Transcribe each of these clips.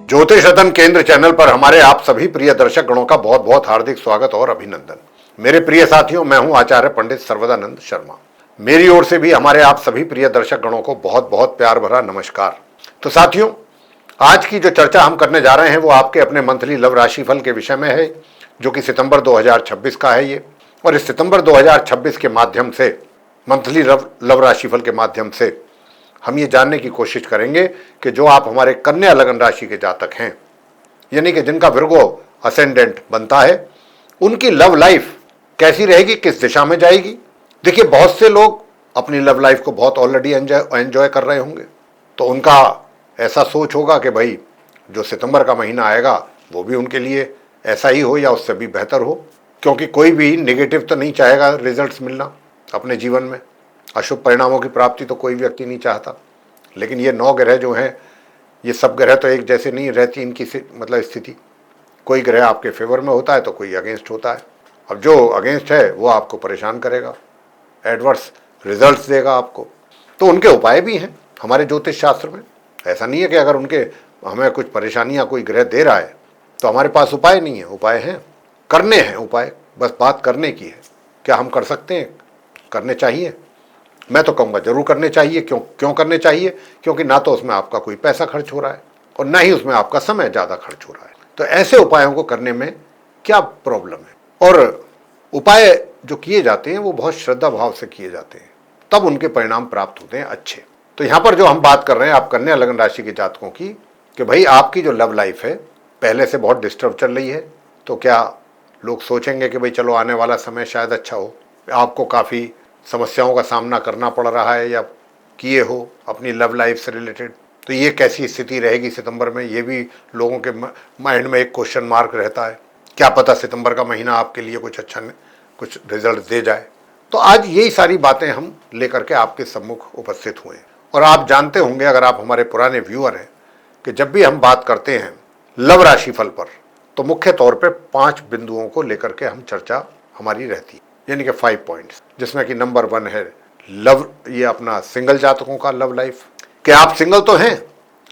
ज्योतिष रतन केंद्र चैनल पर हमारे आप सभी प्रिय दर्शक गणों का बहुत बहुत हार्दिक स्वागत और अभिनंदन। मेरे प्रिय साथियों, मैं हूं आचार्य पंडित सर्वदानंद शर्मा। मेरी ओर से भी हमारे आप सभी प्रिय दर्शक गणों को बहुत बहुत प्यार भरा नमस्कार। तो साथियों, आज की जो चर्चा हम करने जा रहे हैं वो आपके अपने मंथली लव राशिफल के विषय में है, जो कि सितंबर 2026 का है ये। और इस सितंबर 2026 के माध्यम से, मंथली लव राशिफल के माध्यम से हम ये जानने की कोशिश करेंगे कि जो आप हमारे कन्या लगन राशि के जातक हैं, यानी कि जिनका विर्गो असेंडेंट बनता है, उनकी लव लाइफ कैसी रहेगी, किस दिशा में जाएगी। देखिए, बहुत से लोग अपनी लव लाइफ को बहुत ऑलरेडी एंजॉय कर रहे होंगे, तो उनका ऐसा सोच होगा कि भाई जो सितंबर का महीना आएगा वो भी उनके लिए ऐसा ही हो या उससे भी बेहतर हो, क्योंकि कोई भी नेगेटिव तो नहीं चाहेगा रिजल्ट्स मिलना अपने जीवन में। अशुभ परिणामों की प्राप्ति तो कोई व्यक्ति नहीं चाहता। लेकिन ये 9 ग्रह जो हैं, ये सब ग्रह तो एक जैसे नहीं रहती इनकी मतलब स्थिति। कोई ग्रह आपके फेवर में होता है तो कोई अगेंस्ट होता है। अब जो अगेंस्ट है वो आपको परेशान करेगा, एडवर्स रिजल्ट्स देगा आपको। तो उनके उपाय भी हैं हमारे ज्योतिष शास्त्र में। ऐसा नहीं है कि अगर हमें कुछ परेशानियां कोई ग्रह दे रहा है तो हमारे पास उपाय नहीं है। उपाय हैं, करने हैं उपाय, बस बात करने की है। क्या हम कर सकते हैं? करने चाहिए। मैं तो कहूँगा जरूर करने चाहिए। क्यों करने चाहिए? क्योंकि ना तो उसमें आपका कोई पैसा खर्च हो रहा है और ना ही उसमें आपका समय ज़्यादा खर्च हो रहा है। तो ऐसे उपायों को करने में क्या प्रॉब्लम है? और उपाय जो किए जाते हैं वो बहुत श्रद्धा भाव से किए जाते हैं, तब उनके परिणाम प्राप्त होते हैं अच्छे। तो यहाँ पर जो हम बात कर रहे हैं आप कन्या लगन राशि के जातकों की, कि भाई आपकी जो लव लाइफ है पहले से बहुत डिस्टर्ब चल रही है, तो क्या लोग सोचेंगे कि भाई चलो आने वाला समय शायद अच्छा हो। आपको काफ़ी समस्याओं का सामना करना पड़ रहा है या किए हो अपनी लव लाइफ से रिलेटेड, तो ये कैसी स्थिति रहेगी सितंबर में, ये भी लोगों के माइंड में एक क्वेश्चन मार्क रहता है। क्या पता सितंबर का महीना आपके लिए कुछ रिजल्ट दे जाए। तो आज यही सारी बातें हम लेकर के आपके सम्मुख उपस्थित हुए हैं। और आप जानते होंगे, अगर आप हमारे पुराने व्यूअर हैं, कि जब भी हम बात करते हैं लव राशिफल पर तो मुख्य तौर पर 5 बिंदुओं को लेकर के हम चर्चा हमारी रहती है, यानी कि 5 पॉइंट्स, जिसमें कि नंबर 1 है लव, ये अपना सिंगल जातकों का लव लाइफ। कि आप सिंगल तो हैं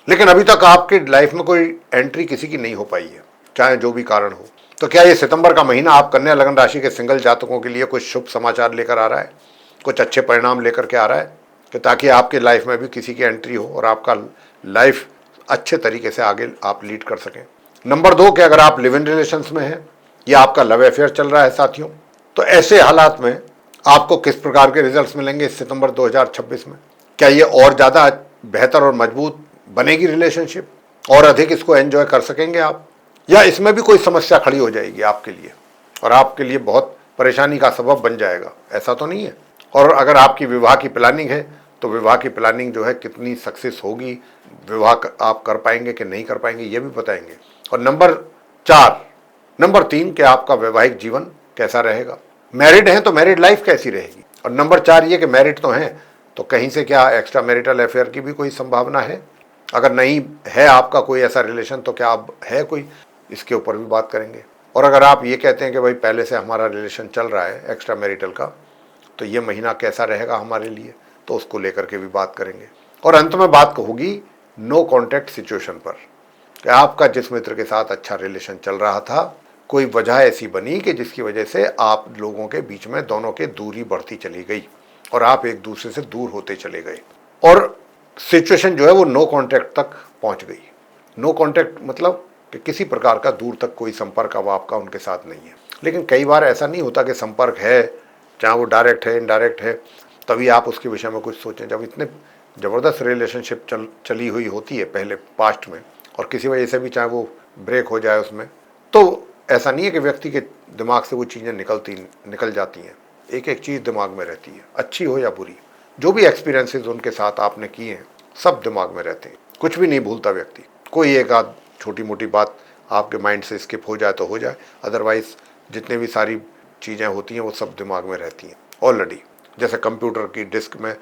लेकिन अभी तक आपकी लाइफ में कोई एंट्री किसी की नहीं हो पाई है, चाहे जो भी कारण हो। तो क्या ये सितंबर का महीना आप कन्या लगन राशि के सिंगल जातकों के लिए कुछ शुभ समाचार लेकर आ रहा है, कुछ अच्छे परिणाम लेकर के आ रहा है, कि ताकि आपके लाइफ में भी किसी की एंट्री हो और आपका लाइफ अच्छे तरीके से आगे आप लीड कर सकें। नंबर 2, कि अगर आप लिव इन रिलेशंस में हैं या आपका लव अफेयर चल रहा है साथियों, तो ऐसे हालात में आपको किस प्रकार के रिजल्ट्स मिलेंगे इस सितंबर 2026 में। क्या ये और ज़्यादा बेहतर और मजबूत बनेगी रिलेशनशिप, और अधिक इसको एंजॉय कर सकेंगे आप, या इसमें भी कोई समस्या खड़ी हो जाएगी आपके लिए और आपके लिए बहुत परेशानी का सबब बन जाएगा? ऐसा तो नहीं है। और अगर आपकी विवाह की प्लानिंग है तो विवाह की प्लानिंग जो है कितनी सक्सेस होगी, विवाह आप कर पाएंगे कि नहीं कर पाएंगे, ये भी बताएंगे। और नंबर 3 कि आपका वैवाहिक जीवन कैसा रहेगा। मैरिड हैं तो मैरिड लाइफ कैसी रहेगी। और नंबर 4 ये कि मैरिड तो हैं तो कहीं से क्या एक्स्ट्रा मैरिटल अफेयर की भी कोई संभावना है। अगर नहीं है आपका कोई ऐसा रिलेशन तो क्या आप है कोई, इसके ऊपर भी बात करेंगे। और अगर आप ये कहते हैं कि भाई पहले से हमारा रिलेशन चल रहा है एक्स्ट्रा मैरिटल का, तो ये महीना कैसा रहेगा हमारे लिए, तो उसको लेकर के भी बात करेंगे। और अंत में बात होगी नो कॉन्टैक्ट सिचुएशन पर, कि आपका जिस मित्र के साथ अच्छा रिलेशन चल रहा था, कोई वजह ऐसी बनी कि जिसकी वजह से आप लोगों के बीच में दोनों के दूरी बढ़ती चली गई और आप एक दूसरे से दूर होते चले गए और सिचुएशन जो है वो नो कॉन्टैक्ट तक पहुंच गई। नो कॉन्टैक्ट मतलब कि किसी प्रकार का दूर तक कोई संपर्क अब आपका उनके साथ नहीं है। लेकिन कई बार ऐसा नहीं होता कि संपर्क है, चाहे वो डायरेक्ट है इनडायरेक्ट है, तभी आप उसके विषय में कुछ सोचें। जब इतने ज़बरदस्त रिलेशनशिप चली हुई होती है पहले पास्ट में, और किसी वजह से भी चाहे वो ब्रेक हो जाए उसमें, तो ऐसा नहीं है कि व्यक्ति के दिमाग से वो चीज़ें निकल जाती हैं। एक एक चीज़ दिमाग में रहती है, अच्छी हो या बुरी। जो भी एक्सपीरियंसेस उनके साथ आपने किए हैं सब दिमाग में रहते हैं, कुछ भी नहीं भूलता व्यक्ति। कोई एक आध छोटी मोटी बात आपके माइंड से स्किप हो जाए तो हो जाए, अदरवाइज जितने भी सारी चीज़ें होती हैं वो सब दिमाग में रहती हैं ऑलरेडी। जैसे कंप्यूटर की डिस्क में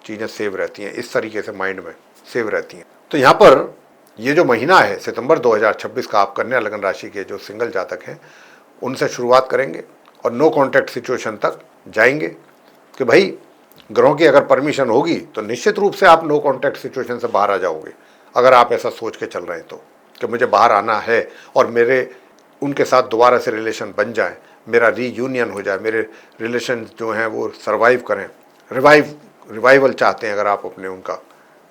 चीज़ें सेव रहती हैं, इस तरीके से माइंड में सेव रहती हैं। तो यहाँ पर ये जो महीना है सितंबर 2026 का, आप कन्या लगन राशि के जो सिंगल जातक हैं उनसे शुरुआत करेंगे और नो कॉन्टैक्ट सिचुएशन तक जाएंगे। कि भाई ग्रहों की अगर परमिशन होगी तो निश्चित रूप से आप नो कॉन्टैक्ट सिचुएशन से बाहर आ जाओगे, अगर आप ऐसा सोच के चल रहे हैं तो। कि मुझे बाहर आना है और मेरे उनके साथ दोबारा से रिलेशन बन जाए, मेरा रीयूनियन हो जाए, मेरे रिलेशन जो हैं वो सर्वाइव करें, रिवाइवल चाहते हैं अगर आप अपने उनका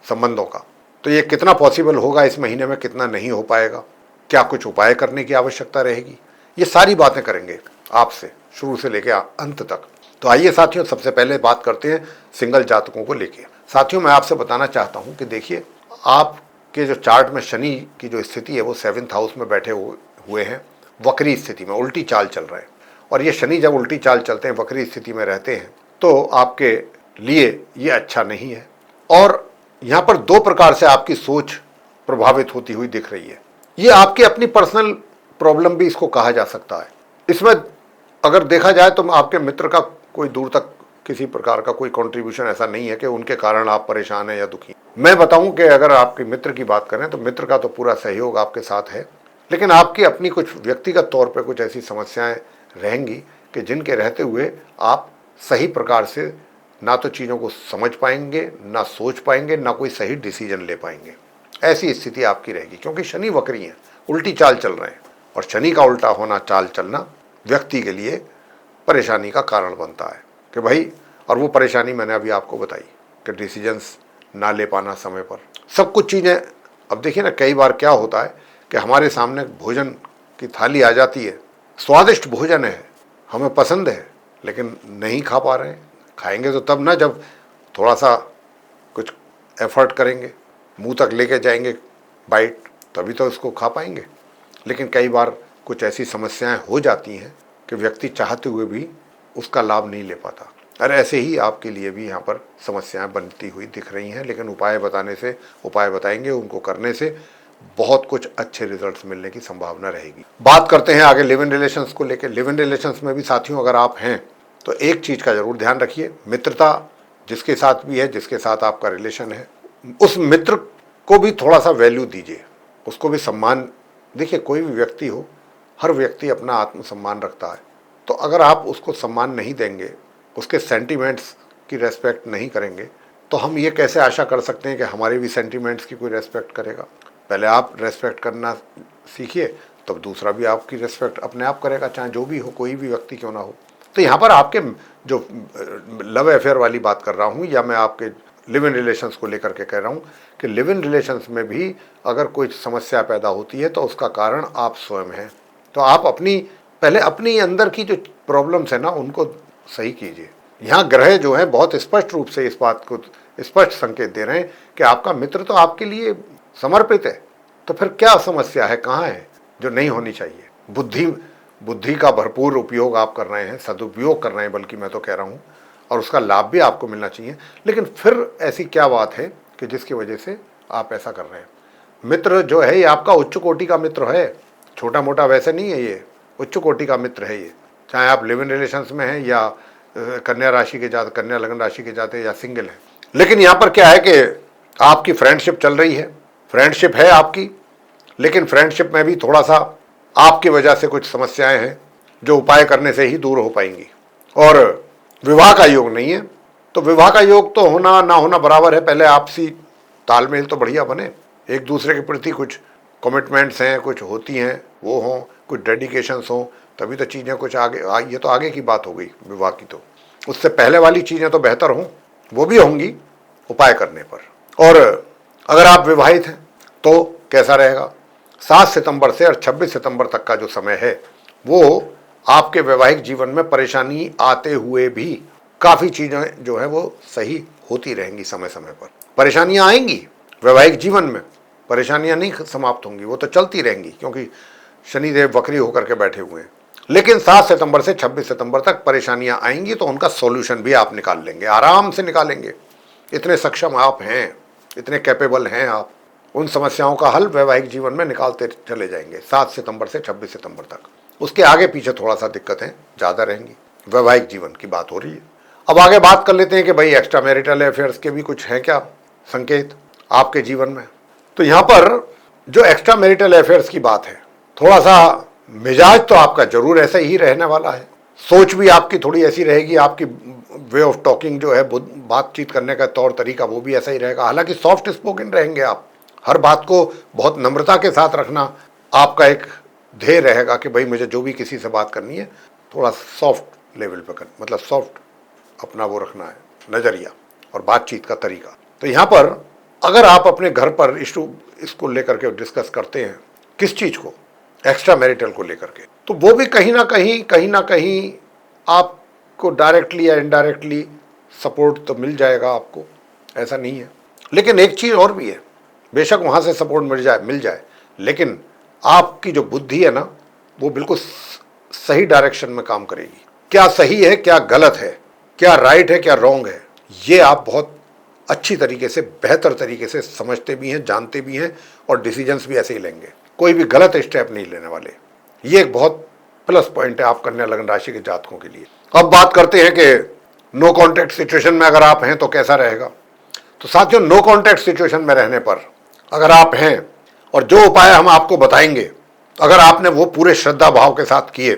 संबंधों का, तो ये कितना पॉसिबल होगा इस महीने में, कितना नहीं हो पाएगा, क्या कुछ उपाय करने की आवश्यकता रहेगी, ये सारी बातें करेंगे आपसे शुरू से लेकर अंत तक। तो आइए साथियों, सबसे पहले बात करते हैं सिंगल जातकों को लेके। साथियों, मैं आपसे बताना चाहता हूं कि देखिए, आपके जो चार्ट में शनि की जो स्थिति है वो 7th हाउस में बैठे हुए हैं, वक्री स्थिति में, उल्टी चाल चल रहे हैं। और ये शनि जब उल्टी चाल चलते हैं, वक्री स्थिति में रहते हैं, तो आपके लिए ये अच्छा नहीं है। और यहाँ पर दो प्रकार से आपकी सोच प्रभावित होती हुई दिख रही है। ये आपकी अपनी पर्सनल प्रॉब्लम भी इसको कहा जा सकता है। इसमें अगर देखा जाए तो आपके मित्र का कोई दूर तक किसी प्रकार का कोई कंट्रीब्यूशन ऐसा नहीं है कि उनके कारण आप परेशान हैं या दुखी। मैं बताऊं कि अगर आपके मित्र की बात करें तो मित्र का तो पूरा सहयोग आपके साथ है, लेकिन आपकी अपनी कुछ व्यक्तिगत तौर पर कुछ ऐसी समस्याएं रहेंगी कि जिनके रहते हुए आप सही प्रकार से ना तो चीज़ों को समझ पाएंगे, ना सोच पाएंगे, ना कोई सही डिसीजन ले पाएंगे। ऐसी स्थिति आपकी रहेगी क्योंकि शनि वक्री हैं, उल्टी चाल चल रहे हैं। और शनि का उल्टा होना, चाल चलना व्यक्ति के लिए परेशानी का कारण बनता है कि भाई, और वो परेशानी मैंने अभी आपको बताई कि डिसीजंस ना ले पाना समय पर, सब कुछ चीज़ें। अब देखिए ना, कई बार क्या होता है कि हमारे सामने भोजन की थाली आ जाती है, स्वादिष्ट भोजन है, हमें पसंद है, लेकिन नहीं खा पा रहे हैं। खाएंगे तो तब ना जब थोड़ा सा कुछ एफर्ट करेंगे, मुंह तक लेके जाएंगे बाइट, तभी तो उसको खा पाएंगे। लेकिन कई बार कुछ ऐसी समस्याएं हो जाती हैं कि व्यक्ति चाहते हुए भी उसका लाभ नहीं ले पाता। और ऐसे ही आपके लिए भी यहाँ पर समस्याएं बनती हुई दिख रही हैं, लेकिन उपाय बताएंगे, उनको करने से बहुत कुछ अच्छे रिजल्ट्स मिलने की संभावना रहेगी। बात करते हैं आगे लिव इन रिलेशंस को लेकर। लिव इन रिलेशंस में भी साथियों, अगर आप हैं तो एक चीज़ का जरूर ध्यान रखिए, मित्रता जिसके साथ भी है, जिसके साथ आपका रिलेशन है, उस मित्र को भी थोड़ा सा वैल्यू दीजिए, उसको भी सम्मान। देखिए, कोई भी व्यक्ति हो, हर व्यक्ति अपना आत्मसम्मान रखता है, तो अगर आप उसको सम्मान नहीं देंगे, उसके सेंटिमेंट्स की रेस्पेक्ट नहीं करेंगे, तो हम ये कैसे आशा कर सकते हैं कि हमारे भी सेंटिमेंट्स की कोई रेस्पेक्ट करेगा। पहले आप रेस्पेक्ट करना सीखिए, तब दूसरा भी आपकी रेस्पेक्ट अपने आप करेगा, चाहे जो भी हो, कोई भी व्यक्ति क्यों ना हो। तो यहाँ पर आपके जो लव अफेयर वाली बात कर रहा हूँ, या मैं आपके लिव इन रिलेशंस को लेकर के कह रहा हूँ कि लिव इन रिलेशंस में भी अगर कोई समस्या पैदा होती है तो उसका कारण आप स्वयं हैं। तो आप पहले अपनी अंदर की जो प्रॉब्लम्स है ना, उनको सही कीजिए। यहाँ ग्रह जो है बहुत स्पष्ट रूप से इस बात को स्पष्ट संकेत दे रहे हैं कि आपका मित्र तो आपके लिए समर्पित है, तो फिर क्या समस्या है, कहाँ है जो नहीं होनी चाहिए। बुद्धि का भरपूर उपयोग आप कर रहे हैं, सदुपयोग कर रहे हैं, बल्कि मैं तो कह रहा हूँ, और उसका लाभ भी आपको मिलना चाहिए। लेकिन फिर ऐसी क्या बात है कि जिसकी वजह से आप ऐसा कर रहे हैं। मित्र जो है ये आपका उच्च कोटि का मित्र है, छोटा मोटा वैसे नहीं है, ये उच्च कोटि का मित्र है ये। चाहे आप लिव इन रिलेशंस में हैं या कन्या राशि के जाते, कन्या लग्न राशि के जाते, या सिंगल हैं। लेकिन यहाँ पर क्या है कि आपकी फ्रेंडशिप चल रही है, फ्रेंडशिप है आपकी, लेकिन फ्रेंडशिप में भी थोड़ा सा आपकी वजह से कुछ समस्याएं हैं जो उपाय करने से ही दूर हो पाएंगी। और विवाह का योग नहीं है, तो विवाह का योग तो होना ना होना बराबर है। पहले आपसी तालमेल तो बढ़िया बने, एक दूसरे के प्रति कुछ कमिटमेंट्स हैं, कुछ होती हैं, वो हों, कुछ डेडिकेशंस हों, तभी तो चीज़ें कुछ आगे। ये तो आगे की बात हो गई विवाह की, तो उससे पहले वाली चीज़ें तो बेहतर हों, वो भी होंगी उपाय करने पर। और अगर आप विवाहित हैं तो कैसा रहेगा, 7 सितंबर से और 26 सितंबर तक का जो समय है वो आपके वैवाहिक जीवन में परेशानी आते हुए भी काफ़ी चीज़ें जो है वो सही होती रहेंगी। समय समय पर परेशानियां आएंगी, वैवाहिक जीवन में परेशानियां नहीं समाप्त होंगी, वो तो चलती रहेंगी क्योंकि शनिदेव वक्री होकर के बैठे हुए हैं। लेकिन 7 सितंबर से 26 सितंबर तक परेशानियां आएंगी, तो उनका सॉल्यूशन भी आप निकाल लेंगे, आराम से निकालेंगे। इतने सक्षम आप हैं, इतने कैपेबल हैं आप, उन समस्याओं का हल वैवाहिक जीवन में निकालते चले जाएंगे 7 सितंबर से 26 सितंबर तक। उसके आगे पीछे थोड़ा सा दिक्कतें ज़्यादा रहेंगी। वैवाहिक जीवन की बात हो रही है। अब आगे बात कर लेते हैं कि भाई एक्स्ट्रा मैरिटल अफेयर्स के भी कुछ हैं क्या संकेत आपके जीवन में। तो यहाँ पर जो एक्स्ट्रा मैरिटल अफेयर्स की बात है, थोड़ा सा मिजाज तो आपका जरूर ऐसा ही रहने वाला है, सोच भी आपकी थोड़ी ऐसी रहेगी, आपकी वे ऑफ टॉकिंग जो है, बातचीत करने का तौर तरीका वो भी ऐसा ही रहेगा। हालांकि सॉफ्ट स्पोकन रहेंगे आप, हर बात को बहुत नम्रता के साथ रखना आपका एक ध्येय रहेगा कि भाई मुझे जो भी किसी से बात करनी है थोड़ा सॉफ्ट लेवल पर कर, मतलब सॉफ्ट अपना वो रखना है नज़रिया और बातचीत का तरीका। तो यहाँ पर अगर आप अपने घर पर इसको लेकर के डिस्कस करते हैं, किस चीज़ को, एक्स्ट्रा मैरिटल को लेकर के, तो वो भी कहीं ना कहीं आपको डायरेक्टली या इनडायरेक्टली सपोर्ट तो मिल जाएगा आपको, ऐसा नहीं है। लेकिन एक चीज़ और भी है, बेशक वहाँ से सपोर्ट मिल जाए लेकिन आपकी जो बुद्धि है ना वो बिल्कुल सही डायरेक्शन में काम करेगी। क्या सही है, क्या गलत है, क्या राइट है, क्या रॉन्ग है, ये आप बहुत अच्छी तरीके से, बेहतर तरीके से समझते भी हैं, जानते भी हैं और डिसीजंस भी ऐसे ही लेंगे। कोई भी गलत स्टेप नहीं लेने वाले। ये एक बहुत प्लस पॉइंट है आप कन्या लग्न राशि के जातकों के लिए। अब बात करते हैं कि नो कॉन्टैक्ट सिचुएशन में अगर आप हैं तो कैसा रहेगा। तो साथियों, नो कॉन्टैक्ट सिचुएशन में रहने पर अगर आप हैं और जो उपाय हम आपको बताएंगे अगर आपने वो पूरे श्रद्धा भाव के साथ किए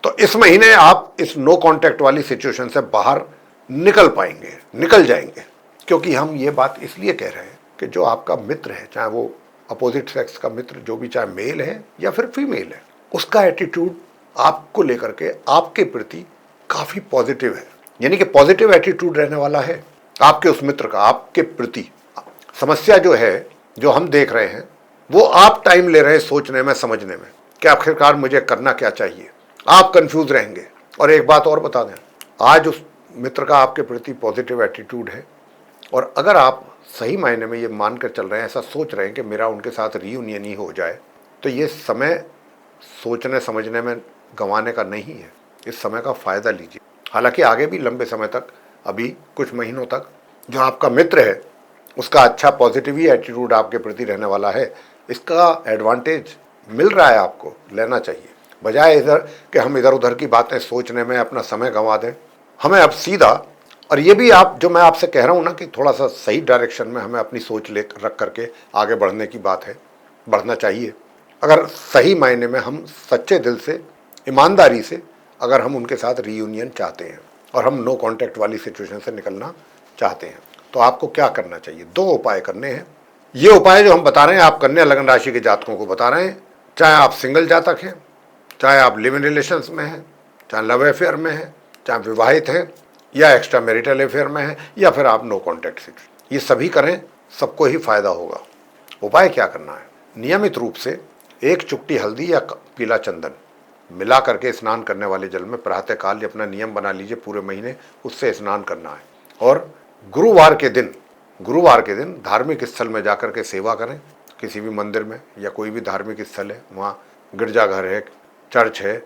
तो इस महीने आप इस नो कॉन्टैक्ट वाली सिचुएशन से बाहर निकल पाएंगे, निकल जाएंगे। क्योंकि हम ये बात इसलिए कह रहे हैं कि जो आपका मित्र है, चाहे वो अपोजिट सेक्स का मित्र जो भी, चाहे मेल है या फिर फीमेल है, उसका एटीट्यूड आपको लेकर के आपके प्रति काफ़ी पॉजिटिव है। यानी कि पॉजिटिव एटीट्यूड रहने वाला है आपके उस मित्र का आपके प्रति। समस्या जो है, जो हम देख रहे हैं, वो आप टाइम ले रहे हैं सोचने में, समझने में कि आखिरकार मुझे करना क्या चाहिए। आप कंफ्यूज रहेंगे। और एक बात और बता दें, आज उस मित्र का आपके प्रति पॉजिटिव एटीट्यूड है और अगर आप सही मायने में ये मानकर चल रहे हैं, ऐसा सोच रहे हैं कि मेरा उनके साथ रीयूनियन ही हो जाए, तो ये समय सोचने समझने में गंवाने का नहीं है। इस समय का फ़ायदा लीजिए। हालांकि आगे भी लंबे समय तक, अभी कुछ महीनों तक, जो आपका मित्र है उसका अच्छा पॉजिटिव ही एटीट्यूड आपके प्रति रहने वाला है। इसका एडवांटेज मिल रहा है, आपको लेना चाहिए। बजाय इधर कि हम इधर उधर की बातें सोचने में अपना समय गंवा दें, हमें अब सीधा, और ये भी आप जो मैं आपसे कह रहा हूँ ना कि थोड़ा सा सही डायरेक्शन में हमें अपनी सोच ले रख करके आगे बढ़ने की बात है, बढ़ना चाहिए। अगर सही मायने में हम सच्चे दिल से, ईमानदारी से अगर हम उनके साथ रीयूनियन चाहते हैं और हम नो कॉन्टैक्ट वाली सिचुएशन से निकलना चाहते हैं, तो आपको क्या करना चाहिए? 2 उपाय करने हैं। ये उपाय जो हम बता रहे हैं आप कन्या लग्न राशि के जातकों को बता रहे हैं, चाहे आप सिंगल जातक हैं, चाहे आप लिव इन रिलेशंस में हैं, चाहे लव अफेयर में हैं, चाहे विवाहित हैं या एक्स्ट्रा मैरिटल अफेयर में हैं, या फिर आप नो कॉन्टैक्ट सिचुएशन, ये सभी करें, सबको ही फायदा होगा। उपाय क्या करना है? नियमित रूप से 1 चुटकी हल्दी या पीला चंदन मिला करके स्नान करने वाले जल में प्रातःकाल अपना नियम बना लीजिए, पूरे महीने उससे स्नान करना है। और गुरुवार के दिन धार्मिक स्थल में जाकर के सेवा करें, किसी भी मंदिर में या कोई भी धार्मिक स्थल है, वहाँ गिरजाघर है, चर्च है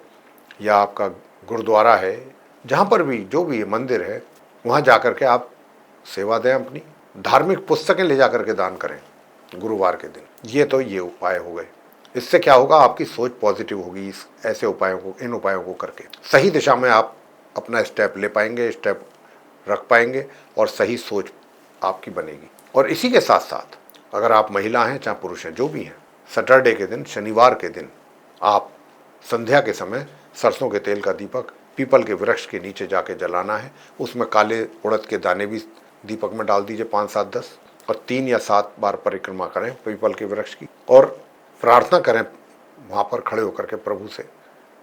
या आपका गुरुद्वारा है, जहाँ पर भी जो भी मंदिर है, वहाँ जाकर के आप सेवा दें। अपनी धार्मिक पुस्तकें ले जाकर के दान करें गुरुवार के दिन। ये उपाय हो गए। इससे क्या होगा, आपकी सोच पॉजिटिव होगी। इन उपायों को करके सही दिशा में आप अपना स्टेप ले पाएंगे, स्टेप रख पाएंगे और सही सोच आपकी बनेगी। और इसी के साथ साथ अगर आप महिला हैं चाहे पुरुष हैं, जो भी हैं, सैटरडे के दिन, शनिवार के दिन आप संध्या के समय सरसों के तेल का दीपक पीपल के वृक्ष के नीचे जाके जलाना है। उसमें काले उड़द के दाने भी दीपक में डाल दीजिए, 5, 7, 10, और 3 या 7 बार परिक्रमा करें पीपल के वृक्ष की और प्रार्थना करें वहाँ पर खड़े होकर के प्रभु से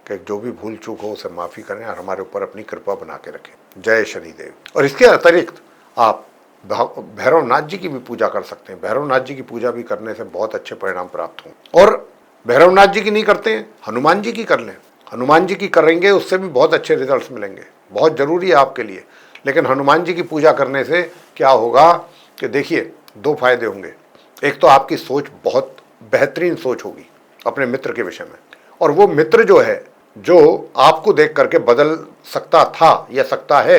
कि जो भी भूल चूक हो उसे माफ़ी करें और हमारे ऊपर अपनी कृपा बना के रखें। जय शनिदेव। और इसके अतिरिक्त आप भैरवनाथ जी की भी पूजा कर सकते हैं। भैरवनाथ जी की पूजा भी करने से बहुत अच्छे परिणाम प्राप्त हों। और भैरवनाथ जी की नहीं करते हैं, हनुमान जी की कर लें। हनुमान जी की करेंगे, उससे भी बहुत अच्छे रिजल्ट्स मिलेंगे। बहुत ज़रूरी है आपके लिए। लेकिन हनुमान जी की पूजा करने से क्या होगा कि देखिए, 2 फायदे होंगे। एक तो आपकी सोच बहुत बेहतरीन सोच होगी अपने मित्र के विषय में, और वो मित्र जो है, जो आपको देख करके बदल सकता था या सकता है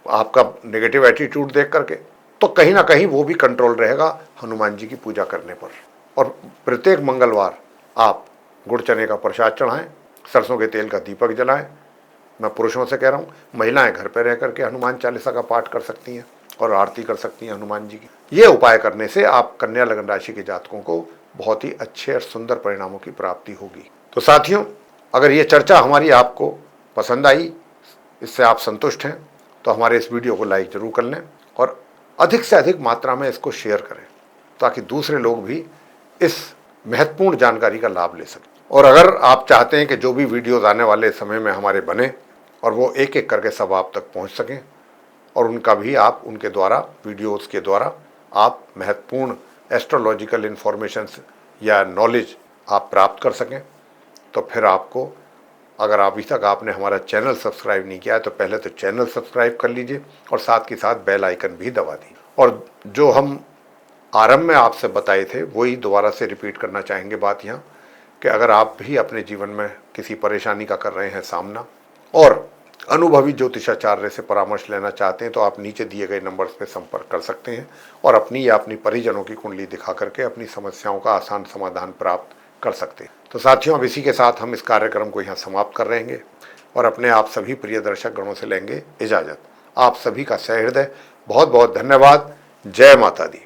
आपका नेगेटिव एटीट्यूड देख करके, तो कहीं ना कहीं वो भी कंट्रोल रहेगा हनुमान जी की पूजा करने पर। और प्रत्येक मंगलवार आप गुड़ चने का प्रसाद चढ़ाएं, सरसों के तेल का दीपक जलाएं। मैं पुरुषों से कह रहा हूँ, महिलाएं घर पर रह करके हनुमान चालीसा का पाठ कर सकती हैं और आरती कर सकती हैं हनुमान जी की। ये उपाय करने से आप कन्या लग्न राशि के जातकों को बहुत ही अच्छे और सुंदर परिणामों की प्राप्ति होगी। तो साथियों, अगर ये चर्चा हमारी आपको पसंद आई, इससे आप संतुष्ट हैं, तो हमारे इस वीडियो को लाइक जरूर कर लें और अधिक से अधिक मात्रा में इसको शेयर करें, ताकि दूसरे लोग भी इस महत्वपूर्ण जानकारी का लाभ ले सकें। और अगर आप चाहते हैं कि जो भी वीडियोज़ आने वाले समय में हमारे बने और वो एक एक करके सब आप तक पहुंच सकें और उनका भी आप उनके द्वारा वीडियोज़ के द्वारा आप महत्वपूर्ण एस्ट्रोलॉजिकल इन्फॉर्मेशंस या नॉलेज आप प्राप्त कर सकें, तो फिर आपको, अगर अभी तक आपने हमारा चैनल सब्सक्राइब नहीं किया है तो पहले तो चैनल सब्सक्राइब कर लीजिए और साथ के साथ बेल आइकन भी दबा दीजिए। और जो हम आरंभ में आपसे बताए थे वही दोबारा से रिपीट करना चाहेंगे बात यहाँ, कि अगर आप भी अपने जीवन में किसी परेशानी का कर रहे हैं सामना और अनुभवी ज्योतिषाचार्य से परामर्श लेना चाहते हैं तो आप नीचे दिए गए नंबर्स पर संपर्क कर सकते हैं और अपनी या अपनी परिजनों की कुंडली दिखा करके अपनी समस्याओं का आसान समाधान प्राप्त कर सकते हैं। तो साथियों, अब इसी के साथ हम इस कार्यक्रम को यहाँ समाप्त कर रहेंगे और अपने आप सभी प्रिय दर्शक गणों से लेंगे इजाज़त। आप सभी का सहृदय बहुत बहुत धन्यवाद। जय माता दी।